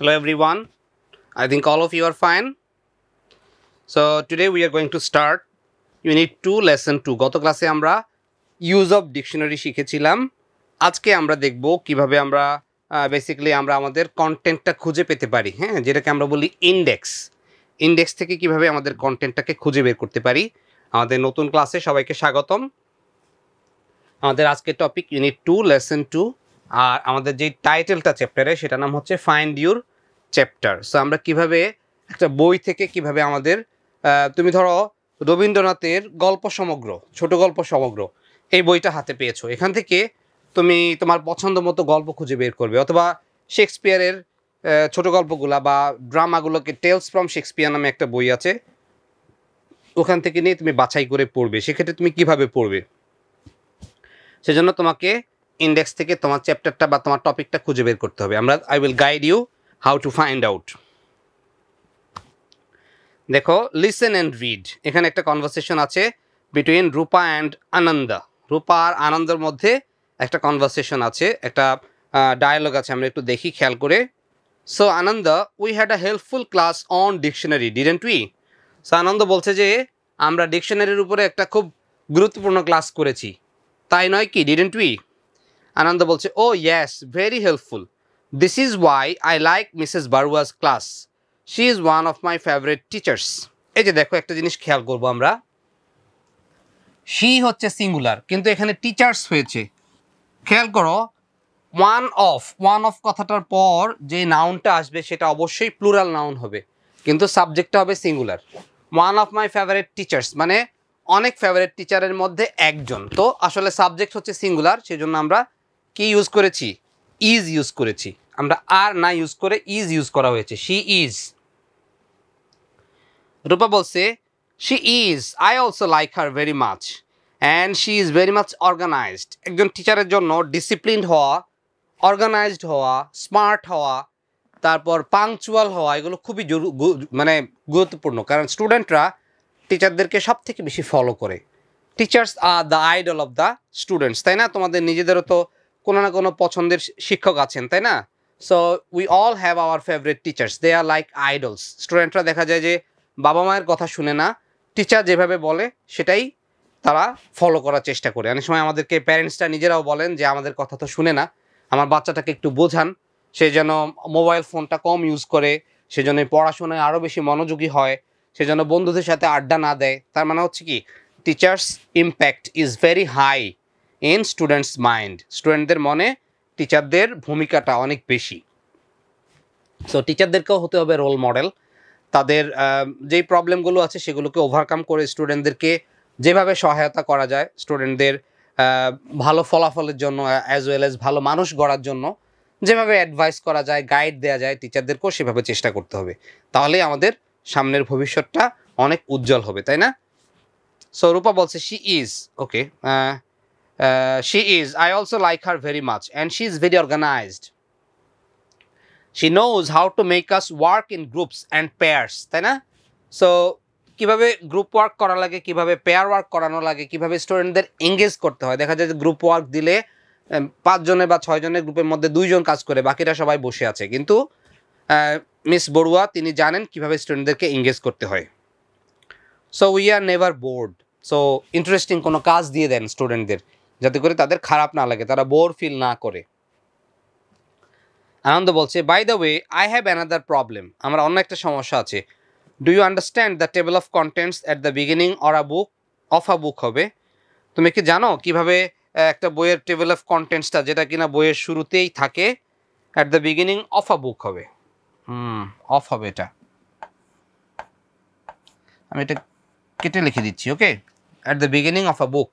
Hello everyone, I think all of you are fine. So today we are going to start Unit 2 Lesson 2. গত ক্লাসে আমরা use of dictionary শিখেছিলাম। আজকে আমরা দেখব কিভাবে আমরা বেসিক্যালি আমরা আমাদের কন্টেন্টটা খুঁজে পেতে পারি, হ্যাঁ, যেটাকে আমরা বলি ইন্ডেক্স থেকে কিভাবে আমাদের কন্টেন্টটাকে খুঁজে বের করতে পারি। আমাদের নতুন ক্লাসে সবাইকে স্বাগতম। আমাদের আজকের টপিক Unit 2 Lesson 2, আর আমাদের যে টাইটেলটা চ্যাপ্টারে সেটা নাম হচ্ছে ফাইন্ড ইউর চ্যাপ্টার। সো আমরা কিভাবে একটা বই থেকে কিভাবে আমাদের তুমি ধরো রবীন্দ্রনাথের গল্প সমগ্র, ছোট গল্প সমগ্র এই বইটা হাতে পেয়েছো, এখান থেকে তুমি তোমার পছন্দ মতো গল্প খুঁজে বের করবে, অথবা শেক্সপিয়ারের ছোট গল্পগুলা বা ড্রামাগুলোকে টেলস ফ্রম শেক্সপিয়ার নামে একটা বই আছে, ওখান থেকে নিয়ে তুমি বাছাই করে পড়বে। সেক্ষেত্রে তুমি কিভাবে পড়বে, সেজন্য তোমাকে ইন্ডেক্স থেকে তোমার চ্যাপ্টারটা বা তোমার টপিকটা খুঁজে বের করতে হবে। I will guide you how to find out. দেখো, লিসেন অ্যান্ড রিড, এখানে একটা কনভারসেশন আছে বিটুইন রূপা অ্যান্ড আনন্দা। রূপা আর আনন্দের মধ্যে একটা কনভারসেশন আছে, একটা ডায়ালগ আছে, আমরা একটু দেখি খেয়াল করে। So Ananda, we had a helpful class on dictionary, didn't we? So Ananda বলছে যে আমরা ডিকশনারির উপরে একটা খুব গুরুত্বপূর্ণ ক্লাস করেছি, তাই নয় কি? Didn't we? আনন্দ বলছে, oh yes, very helpful. This is why I like Mrs Barua's class, she is one of my favourite teachers. এই যে দেখো, একটা জিনিস খেয়াল করবো আমরা, শি হচ্ছে সিঙ্গুলার কিন্তু এখানে টিচার্স হয়েছে। খেয়াল করো, ওয়ান অফ কথাটার পর যে নাউনটা আসবে সেটা অবশ্যই প্লুরাল নাউন হবে, কিন্তু সাবজেক্টটা হবে singular. One of my favourite teachers মানে অনেক ফেভারিট টিচারের মধ্যে একজন। তো আসলে সাবজেক্ট হচ্ছে সিঙ্গুলার, সেজন্য আমরা কি ইউজ করেছি? ইজ ইউজ করেছি। আমরা আর না ইউজ করে ইজ ইউজ করা হয়েছে, শি ইজ। রূপা বলছে, she is, I also like her very much and she is very much organised. একজন টিচারের জন্য ডিসিপ্লিনড হওয়া, অর্গানাইজড হওয়া, স্মার্ট হওয়া, তারপর পাংচুয়াল হওয়া, এগুলো খুবই মানে গুরুত্বপূর্ণ, কারণ স্টুডেন্টরা টিচারদেরকে সব থেকে বেশি ফলো করে। Teachers are the idol of the students, তাই না? তোমাদের নিজেদেরও তো কোনো না কোনো পছন্দের শিক্ষক আছেন, তাই না? So we all have our favourite teachers, they are like idols. স্টুডেন্টরা দেখা যায় যে বাবা মায়ের কথা শুনে না, টিচার যেভাবে বলে সেটাই তারা ফলো করার চেষ্টা করে। অনেক সময় আমাদেরকে প্যারেন্টসরা নিজেরাও বলেন যে আমাদের কথা তো শুনে না, আমার বাচ্চাটাকে একটু বোঝান, সে যেন মোবাইল ফোনটা কম ইউজ করে, সেজন্য পড়াশোনায় আরও বেশি মনোযোগী হয়, সেজন্য বন্ধুদের সাথে আড্ডা না দেয়। তার মানে হচ্ছে কি, teachers impact is very high in students mind. স্টুডেন্টদের মনে টিচারদের ভূমিকাটা অনেক বেশি। সো টিচারদেরকেও হতে হবে রোল মডেল। তাদের যেই প্রবলেমগুলো আছে সেগুলোকে ওভারকাম করে স্টুডেন্টদেরকে যেভাবে সহায়তা করা যায়, স্টুডেন্টদের ভালো ফলাফলের জন্য অ্যাজ ওয়েল অ্যাজ ভালো মানুষ গড়ার জন্য যেভাবে অ্যাডভাইস করা যায়, গাইড দেওয়া যায়, টিচারদেরকেও সেভাবে চেষ্টা করতে হবে। তাহলেই আমাদের সামনের ভবিষ্যৎটা অনেক উজ্জ্বল হবে, তাই না? সো রূপা বলছে, she is, okay, she is, I also like her very much and she is very organised. She knows how to make us work in groups and pairs, তাই না? সো কীভাবে গ্রুপ ওয়ার্ক করা লাগে, কীভাবে pair work করানো লাগে, কীভাবে স্টুডেন্টদের এঙ্গেজ করতে হয়। দেখা যায় যে গ্রুপ ওয়ার্ক দিলে 5 জনের বা 6 জনের গ্রুপের মধ্যে 2 জন কাজ করে, বাকিরা সবাই বসে আছে, কিন্তু মিস বড়ুয়া তিনি জানেন কীভাবে স্টুডেন্টদেরকে এঙ্গেজ করতে হয়। So we are never board, so interesting কোনো কাজ দিয়ে দেন স্টুডেন্টদের, যাতে করে তাদের খারাপ না লাগে, তারা বোর ফিল না করে। আনন্দ বলছে, by the way I have another problem, আমার অন্য একটা সমস্যা আছে। Do you understand the table of contents at the beginning of a book হবে? তুমি কি জানো কিভাবে একটা বইয়ের টেবল অফ কন্টেন্টসটা, যেটা কিনা বইয়ের শুরুতেই থাকে, at the beginning of a book হবে? অফ হবে, এটা আমি এটা কেটে লিখে দিচ্ছি, okay, at the beginning of a book.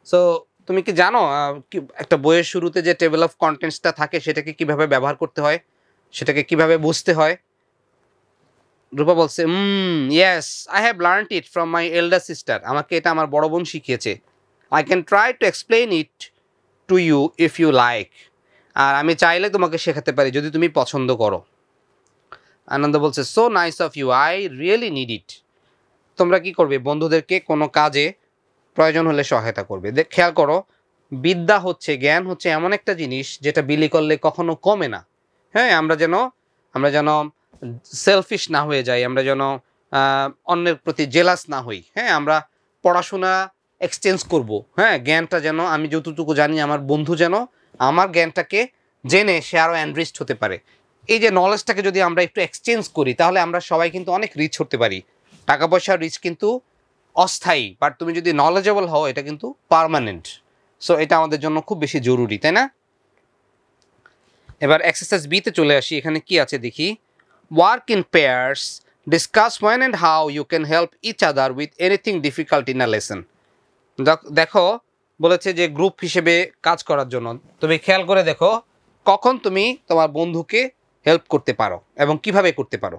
So তুমি কি জানো একটা বইয়ের শুরুতে যে টেবল অফ কন্টেন্টসটা থাকে সেটাকে কিভাবে ব্যবহার করতে হয়, সেটাকে কিভাবে বুঝতে হয়? রূপা বলছে, yes, I have learned it from my elder sister, আমাকে এটা আমার বড় বোন শিখিয়েছে। I can try to explain it to you if you like, আর আমি চাইলে তোমাকে শেখাতে পারি যদি তুমি পছন্দ করো। আনন্দ বলছে, so nice of you, I really need it. তোমরা কি করবে? বন্ধুদেরকে কোনো কাজে প্রয়োজন হলে সহায়তা করবে। খেয়াল করো, বিদ্যা হচ্ছে, জ্ঞান হচ্ছে এমন একটা জিনিস যেটা বিলি করলে কখনো কমে না। হ্যাঁ, আমরা যেন আমরা যেন সেলফিশ না হয়ে যাই, আমরা যেন অন্যের প্রতি জেলাস না হই। হ্যাঁ, আমরা পড়াশোনা এক্সচেঞ্জ করব। হ্যাঁ, জ্ঞানটা যেন আমি যতটুকু জানি আমার বন্ধু যেন আমার জ্ঞানটাকে জেনে সে আরও এনরিচড হতে পারে। এই যে নলেজটাকে যদি আমরা একটু এক্সচেঞ্জ করি তাহলে আমরা সবাই কিন্তু অনেক রিচ হতে পারি। টাকা পয়সার রিচ কিন্তু অস্থায়ী, বাট তুমি যদি নলেজেবল হও এটা কিন্তু পার্মানেন্ট। সো এটা আমাদের জন্য খুব বেশি জরুরি, তাই না? এবার এক্সারসাইজ বিতে চলে আসি। এখানে কি আছে দেখি। Work in pairs, discuss when and how you can help each other with anything difficult in a lesson. দেখো বলেছে যে গ্রুপ হিসেবে কাজ করার জন্য তুমি খেয়াল করে দেখো কখন তুমি তোমার বন্ধুকে হেল্প করতে পারো এবং কিভাবে করতে পারো।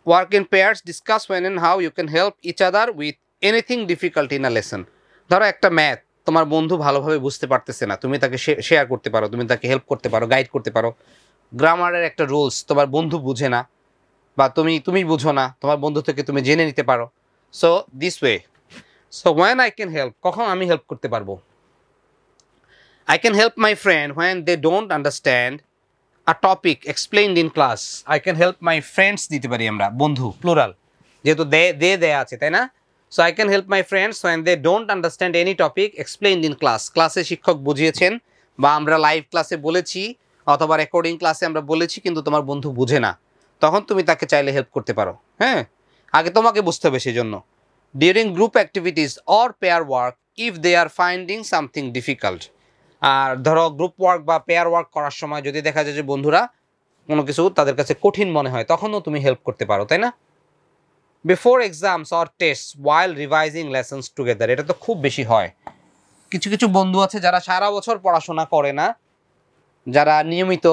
Work in pairs, discuss when and how you can help each other with anything difficult in a lesson. ধরো একটা ম্যাথ তোমার বন্ধু ভালোভাবে বুঝতে পারতেছে না, তুমি তাকে শেয়ার করতে পারো, তুমি তাকে হেল্প করতে পারো, গাইড করতে পারো। গ্রামারের একটা রুলস তোমার বন্ধু বুঝে না বা তুমি বুঝো না, তোমার বন্ধু থেকে তুমি জেনে নিতে পারো। So this way. So when I can help, কখন আমি হেল্প করতে পারবো। I can help my friend when they don't understand a topic explained in class. I can help my friends দিতে পারি আমরা, বন্ধু প্লুরাল, যেহেতু দেয়া আছে, তাই না? So I can help my friends when they don't understand any topic explained in class. ক্লাসে শিক্ষক বুঝিয়েছেন বা আমরা লাইভ ক্লাসে বলেছি অথবা রেকর্ডিং ক্লাসে আমরা বলেছি কিন্তু তোমার বন্ধু বুঝে না, তখন তুমি তাকে চাইলে হেল্প করতে পারো। হ্যাঁ, আগে তোমাকে বুঝতে হবে সেই জন্য। During group activities or pair work if they are finding something difficult. আর ধরো গ্রুপ ওয়ার্ক বা পেয়ার ওয়ার্ক করার সময় যদি দেখা যায় যে বন্ধুরা কোনো কিছু তাদের কাছে কঠিন মনে হয় তখনও তুমি হেল্প করতে পারো, তাই না? Before exams or test while revising lessons together. এটা তো খুব বেশি হয়। কিছু কিছু বন্ধু আছে যারা সারা বছর পড়াশোনা করে না, যারা নিয়মিত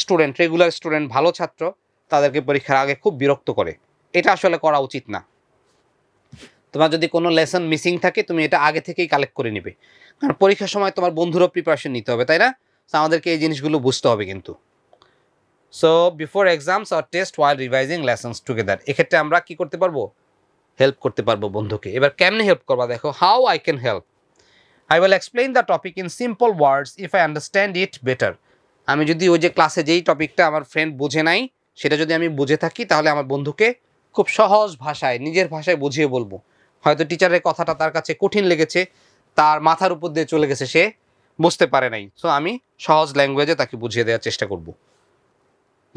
স্টুডেন্ট, রেগুলার স্টুডেন্ট, ভালো ছাত্র, তাদেরকে পরীক্ষার আগে খুব বিরক্ত করে। এটা আসলে করা উচিত না। তোমার যদি কোনো লেসন মিসিং থাকে তুমি এটা আগে থেকেই কালেক্ট করে নিবে, কারণ পরীক্ষার সময় তোমার বন্ধুরও প্রিপারেশন নিতে হবে, তাই না? আমাদেরকে এই জিনিসগুলো বুঝতে হবে কিন্তু। So before exams or test while revising lessons together, এক্ষেত্রে আমরা কি করতে পারবো? হেল্প করতে পারবো বন্ধুকে। এবার কেমনে হেল্প করবা দেখো। How I can help, I will explain the topic in simple words if I understand it better. আমি যদি ওই যে ক্লাসে যেই টপিকটা আমার ফ্রেন্ড বুঝে নাই সেটা যদি আমি বুঝে থাকি তাহলে আমার বন্ধুকে খুব সহজ ভাষায়, নিজের ভাষায় বুঝিয়ে বলবো। হয়তো টিচারের কথাটা তার কাছে কঠিন লেগেছে, তার মাথার উপর দিয়ে চলে গেছে, সে বুঝতে পারে নাই। সো আমি সহজ ল্যাঙ্গুয়েজে তাকে বুঝিয়ে দেওয়ার চেষ্টা করব।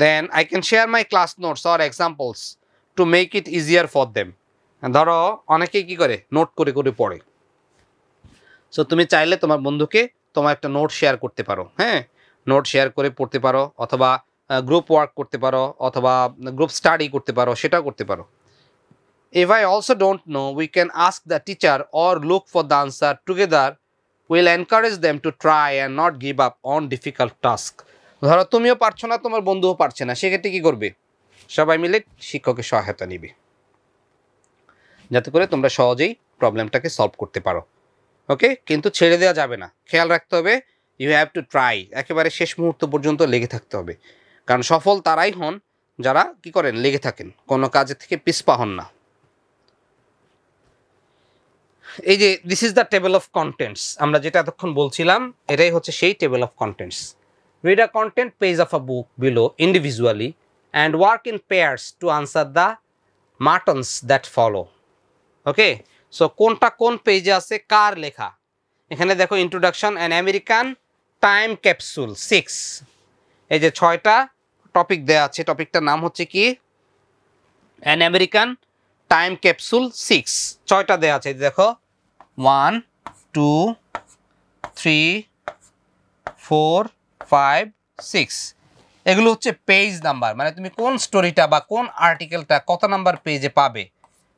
Then I can share my class notes or examples to make it easier for them. ধরো অনেকেই কী করে, নোট করে করে পড়ে। সো তুমি চাইলে তোমার বন্ধুকে তোমার একটা নোট শেয়ার করতে পারো। হ্যাঁ, নোট শেয়ার করে পড়তে পারো, অথবা গ্রুপ ওয়ার্ক করতে পারো, অথবা গ্রুপ স্টাডি করতে পারো, সেটাও করতে পারো। If I also don't know, we can ask the teacher or look for the answer together. We'll encourage them to try and not give up on difficult task. ধরো তুমিও পারছো না, তোমার বন্ধুও পারছে না, সেক্ষেত্রে কী করবে? সবাই মিলে শিক্ষকের সহায়তা নিবে, যাতে করে তোমরা সহজেই প্রবলেমটাকে সলভ করতে পারো। ওকে, কিন্তু ছেড়ে দেওয়া যাবে না, খেয়াল রাখতে হবে। ইউ হ্যাভ টু ট্রাই, একেবারে শেষ মুহূর্ত পর্যন্ত লেগে থাকতে হবে। কারণ সফল তারাই হন যারা কি করেন, লেগে থাকেন, কোনো কাজের থেকে পিছপা হন না। এই যে this is the table of contents, আমরা যেটা এতক্ষণ বলছিলাম এটাই হচ্ছে সেই table of contents. Read a content page of a book below individually and work in pairs to answer the muttons that follow. Okay, so কোনটা কোন পেজে আছে, কার লেখা? এখানে দেখো introduction, an American time capsule 6। এই যে 6টা টপিক দেওয়া আছে, টপিকটার নাম হচ্ছে কি? An American time capsule 6। 6টা দেওয়া আছে, দেখো 1 2 3 4 5 6। এগুলো হচ্ছে পেজ নাম্বার, মানে তুমি কোন স্টোরিটা বা কোন আর্টিকেলটা কত নাম্বার পেজে পাবে,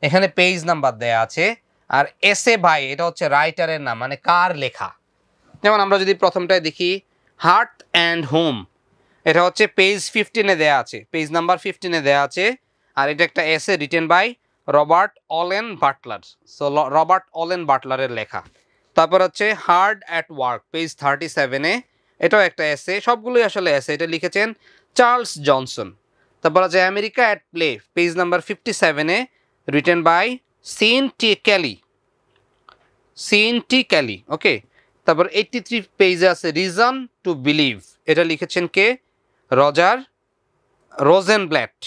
এখানে পেজ নাম্বার দেয়া আছে। আর এসে ভাই, এটা হচ্ছে রাইটারের নাম, মানে কার লেখা। যেমন আমরা যদি প্রথমটায় দেখি হার্ট অ্যান্ড হোম, এটা হচ্ছে পেজ 15-এ দেয়া আছে, পেজ নাম্বার 15-এ দেয়া আছে। আর এটা একটা essay written by Robert Allen Butler. So Robert Allen বাটলারের লেখা। তারপর হচ্ছে হার্ড অ্যাট ওয়ার্ক, পেজ 37-এ, এটাও একটা এসে, সবগুলোই আসলে এসে, এটা লিখেছেন চার্লস জনসন। তারপর আছে America at play, page number 57-এ, written by Sean T Kelly. Okay, তারপর 83 পেজে আছে রিজন টু বিলিভ, এটা লিখেছেন কে? রজার রোজেনব্ল্যাট।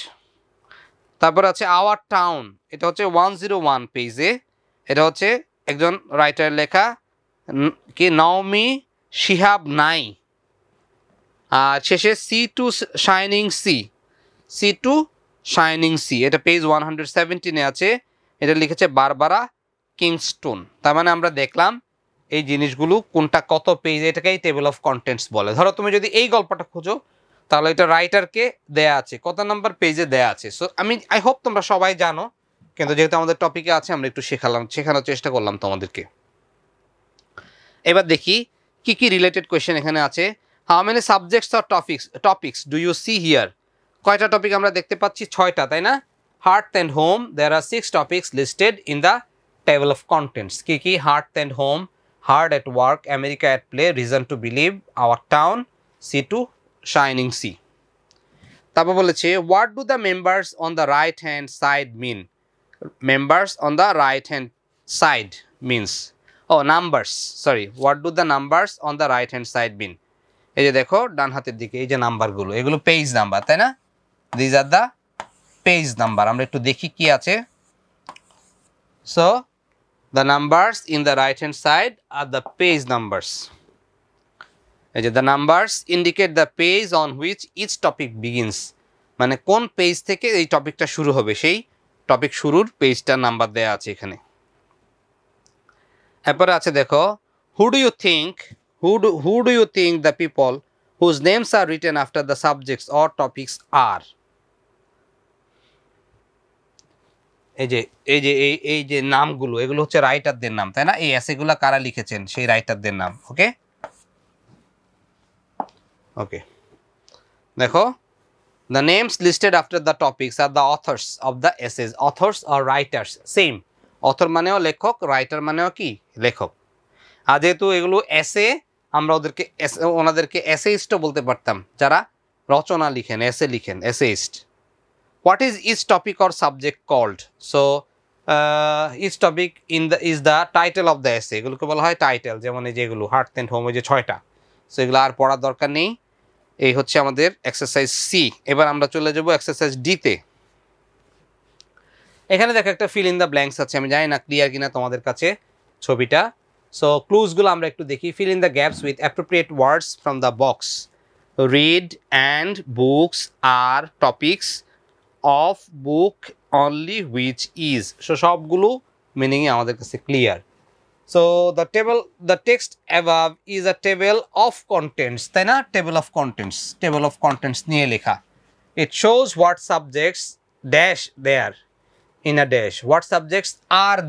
তারপর আছে আওয়ার টাউন, এটা হচ্ছে 101 পেজে, এটা হচ্ছে একজন রাইটার লেখা কি নাওমি শিহাব নাই। আর শেষে sea to shining sea, sea to shining sea, এটা পেজ 117 আছে, এটা লিখেছে বারবারা কিংস্টোন। তার মানে আমরা দেখলাম এই জিনিসগুলো কোনটা কত পেজ, এটাকেই টেবিল অফ কন্টেন্টস বলে। ধরো তুমি যদি এই গল্পটা খোঁজো তাহলে এটা রাইটারকে দেয়া আছে, কত নাম্বার পেজে দেয়া আছে। সো আই হোপ তোমরা সবাই জানো, কিন্তু যেহেতু আমাদের টপিকে আছে আমরা একটু শেখানোর চেষ্টা করলাম তোমাদেরকে। এবার দেখি কি কি রিলেটেড কোয়েশ্চেন এখানে আছে। How many subjects or topics do you see here? কয়টা টপিক আমরা দেখতে পাচ্ছি? 6টা, তাই না? Heart and home, there are 6 topics listed in the table of contents. কি কি? Heart and home, hard at work, America at play, reason to believe, our town, sea to shining sea. তারপর বলেছে what do the members on the right hand side mean? Members on the right hand side means, oh numbers, sorry, what do the numbers on the right hand side mean? এই যে দেখো ডান হাতের দিকে এই যে নাম্বারগুলো, এগুলো পেজ নাম্বার, তাই না? These are the page number. আমরা একটু দেখি কি আছে। So the numbers in the right hand side are the page numbers. The numbers indicate the page on which each topic begins. মানে কোন পেজ থেকে এই টপিকটা শুরু হবে, সেই টপিক শুরুর পেজটার নাম্বার দেয়া আছে এখানে। এরপরে আছে দেখো who do you think the people whose names are written after the subjects or topics are? এই যে নামগুলো, এগুলো হচ্ছে রাইটারদের নাম, তাই না? এই এসেগুলো কারা লিখেছেন, সেই রাইটারদের নাম। ওকে ওকে, দেখো the names listed after the topics are the authors of the essays. authors or writers, same. Author মানেও লেখক, রাইটার মানেও কি? লেখক। আর যেহেতু এগুলো এসে, আমরা ওনাদেরকে এসেইস্টও বলতে পারতাম, যারা রচনা লিখেন, এসে লিখেন, essayist. What is each topic or subject called? So each topic is the title of the essay. এগুলোকে বলা হয় টাইটেল। যেমন এই যেগুলো হার্ট অ্যান্ড হোম, এই যে 6টা, সো এগুলো আর পড়ার দরকার নেই। এই হচ্ছে আমাদের এক্সারসাইজ সি। এবার আমরা চলে যাব এক্সারসাইজ ডি তে। এখানে দেখো একটা ফিল ইন দ্য ব্ল্যাঙ্কস আছে, আমি জানি না ক্লিয়ার কিনা তোমাদের কাছে ছবিটা। সো ক্লুজগুলো আমরা একটু দেখি। Fill in the gaps with appropriate words from the box. Read and books are topics of book only which is. So সবগুলো মিনিং আমাদের কাছে clear. So the text above is a table of contents, তাই না? table of contents নিয়ে লেখা। it shows what subjects dash there in a dash. what subjects are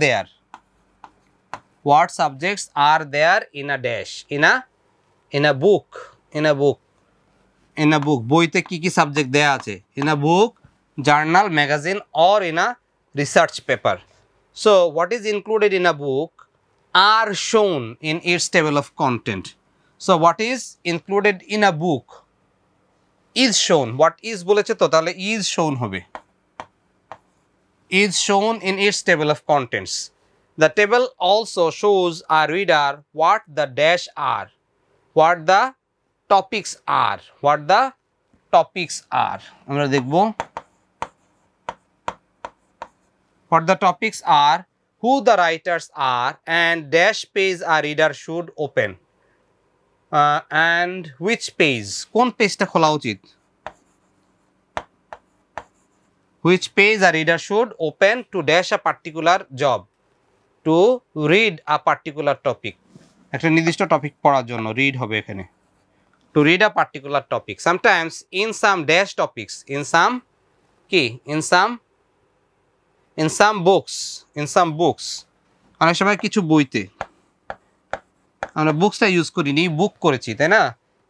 there in a dash, in a book বইতে কি কি subject দেয়া আছে? in a book, journal, magazine, or in a research paper. So what is included in a book are shown in its table of content. So what is included in a book is shown. What is বলেছে তো, তাহলে is shown হবে, is shown in its table of contents. The table also shows a reader what the dash are, what the topics are. আমরা দেখবো what the topics are, who the writers are, and dash page a reader should open. And which page, কোন পেজটা খোলা উচিত? which page a reader should open to dash a particular job, to read a particular topic. একটা নির্দিষ্ট topic পড়ার জন্য read হবে এখানে, to read a particular topic. Sometimes in some dash topics, in some books, অনেক সময় কিছু বইতে, আমরা বুকসটা ইউজ করিনি, বুক করেছি, তাই না?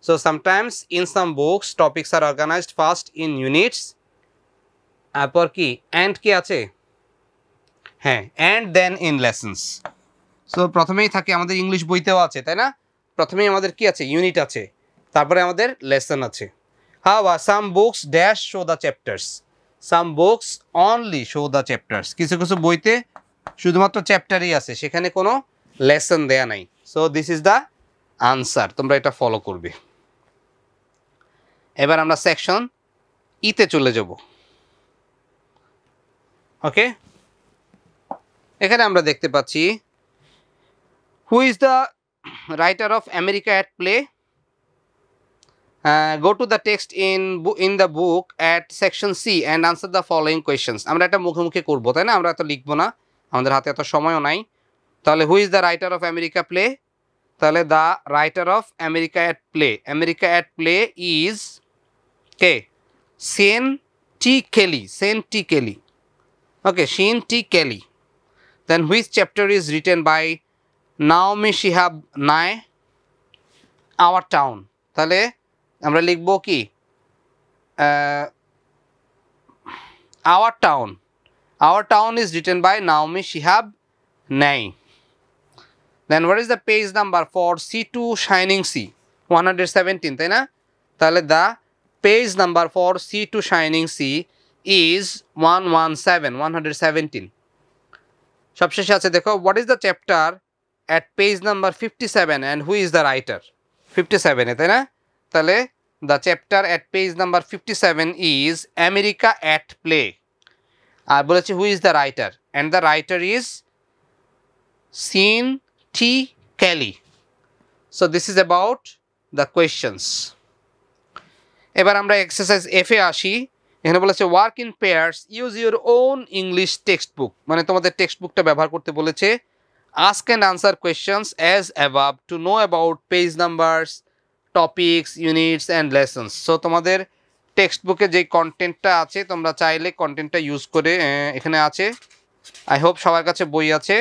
So sometimes in some books topics are organised first in units. তারপর কি অ্যান্ড কি আছে? হ্যাঁ, and then in lessons. So প্রথমেই থাকে, আমাদের ইংলিশ বইতেও আছে, তাই না? প্রথমেই আমাদের কি আছে? ইউনিট আছে, তারপরে আমাদের লেসন আছে। Some books dash show the chapters, some books only show the chapters. কিছু কিছু বইতে শুধুমাত্র চ্যাপ্টারই আছে, সেখানে কোনো লেসন দেয়া নাই। So this is the answer. তোমরা এটা ফলো করবে। এবার আমরা সেকশন ইতে চলে যাব। ওকে, এখানে আমরা দেখতে পাচ্ছি হু is the writer of America at play. Go to the text in the book at section C and answer the following questions. আমরা এটা মুখে মুখে করব, তাই না? আমরা এত লিখবো না, আমাদের হাতে এত সময়ও নাই। তাহলে who is the writer of America play, তাহলে the writer of America at play, America at play is কে? Sean T Kelly, Sean T Kelly. Okay, Sean T Kelly. Then which chapter is written by Naomi Shihab Nye? Our town. তাহলে আমরা লিখব কি? Our town, our town is written by Naomi Shihab Nye. Then what is the page number for C2 shining sea? 117, তাই না? তাহলে the page number for C2 shining sea is 117। সবশেষে আছে দেখো, what is the chapter at page number 57 and who is the writer? 57-এ, তাই না? তাহলে the chapter at page number 57 is America at play. আর বলেছে who is the writer, and the writer is Sean T Kelly. So this is about the questions. এবার আমরা exercise এফে আসি। এখানে বলেছে work in pairs, use your own English text book, মানে তোমাদের টেক্সট বুকটা ব্যবহার করতে বলেছে। Ask and answer questions as above to know about page numbers, topics, units and lessons. So তোমাদের টেক্সট বুকে যে কন্টেন্টটা আছে তোমরা চাইলে কন্টেন্টটা ইউজ করে, এখানে আছে, আই হোপ সবার কাছে বই আছে।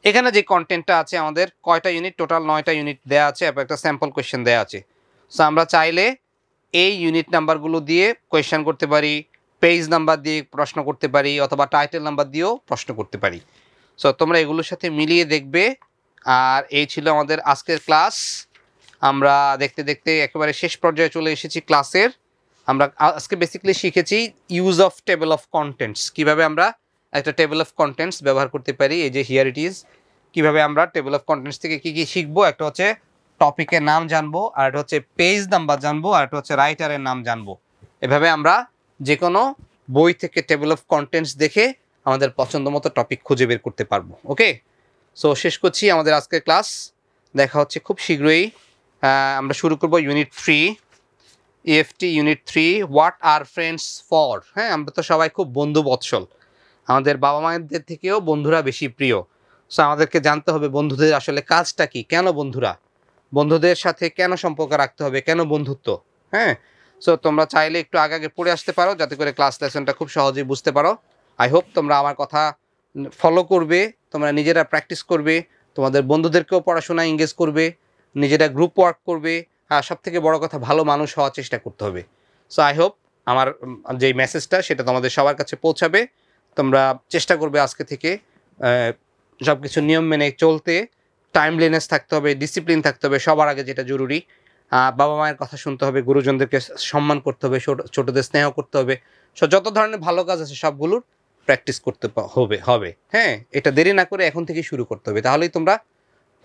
এখানে যে কন্টেন্টটা আছে আমাদের কয়টা ইউনিট? টোটাল 9টা ইউনিট দেওয়া আছে, এবং একটা স্যাম্পল কোয়েশ্চেন দেওয়া আছে। সো আমরা চাইলে এই ইউনিট নাম্বারগুলো দিয়ে কোয়েশ্চেন করতে পারি, পেজ নাম্বার দিয়ে প্রশ্ন করতে পারি, অথবা টাইটেল নাম্বার দিয়েও প্রশ্ন করতে পারি। সো তোমরা এগুলোর সাথে মিলিয়ে দেখবে। আর এই ছিল আমাদের আজকের ক্লাস। আমরা দেখতে দেখতে একেবারে শেষ পর্যায়ে চলে এসেছি ক্লাসের। আমরা আজকে বেসিক্যালি শিখেছি use of table of contents, কীভাবে আমরা একটা টেবল অফ কন্টেন্টস ব্যবহার করতে পারি। এই যে হিয়ার ইট ইজ, কীভাবে আমরা টেবল অফ কন্টেন্টস থেকে কী কী শিখবো। একটা হচ্ছে টপিকের নাম জানবো, আর একটা হচ্ছে পেজ নাম্বার জানবো, আর একটা হচ্ছে রাইটারের নাম জানবো। এভাবে আমরা যে কোনো বই থেকে টেবল অফ কন্টেন্টস দেখে আমাদের পছন্দ মতো টপিক খুঁজে বের করতে পারবো। ওকে, সো শেষ করছি আমাদের আজকের ক্লাস। দেখা হচ্ছে খুব শীঘ্রই। আমরা শুরু করব unit 3, EFT unit 3, what are friends for. হ্যাঁ, আমরা তো সবাই খুব বন্ধু বৎসল, আমাদের বাবা মায়েদের থেকেও বন্ধুরা বেশি প্রিয়। সো আমাদেরকে জানতে হবে বন্ধুদের আসলে কাজটা কি, কেন বন্ধুরা, বন্ধুদের সাথে কেন সম্পর্ক রাখতে হবে, কেন বন্ধুত্ব। হ্যাঁ, সো তোমরা চাইলে একটু আগে আগে পড়ে আসতে পারো, যাতে করে ক্লাস লেসনটা খুব সহজেই বুঝতে পারো। আই হোপ তোমরা আমার কথা ফলো করবে, তোমরা নিজেরা প্র্যাকটিস করবে, তোমাদের বন্ধুদেরকেও পড়াশোনায় এঙ্গেজ করবে, নিজেরা গ্রুপ ওয়ার্ক করবে, আর সবথেকে বড় কথা ভালো মানুষ হওয়ার চেষ্টা করতে হবে। সো আই হোপ আমার যেই মেসেজটা সেটা তোমাদের সবার কাছে পৌঁছাবে। তোমরা চেষ্টা করবে আজকে থেকে সব কিছু নিয়ম মেনে চলতে, টাইমলিনেস থাকতে হবে, ডিসিপ্লিন থাকতে হবে, সবার আগে যেটা জরুরি। বাবা মায়ের কথা শুনতে হবে, গুরুজনদেরকে সম্মান করতে হবে, ছোটদের স্নেহ করতে হবে। সো যত ধরনের ভালো কাজ আছে সবগুলোর প্র্যাকটিস করতে হবে। হ্যাঁ, এটা দেরি না করে এখন থেকে শুরু করতে হবে, তাহলেই তোমরা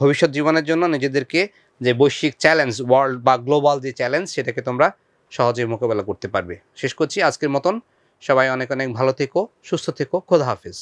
ভবিষ্যৎ জীবনের জন্য নিজেদেরকে যে বৈশ্বিক চ্যালেঞ্জ, ওয়ার্ল্ড বা গ্লোবাল যে চ্যালেঞ্জ, সেটাকে তোমরা সহজেই মোকাবেলা করতে পারবে। শেষ করছি আজকের মতন। সবাই অনেক অনেক ভালো থেকো, সুস্থ থেকো, খোদা হাফেজ।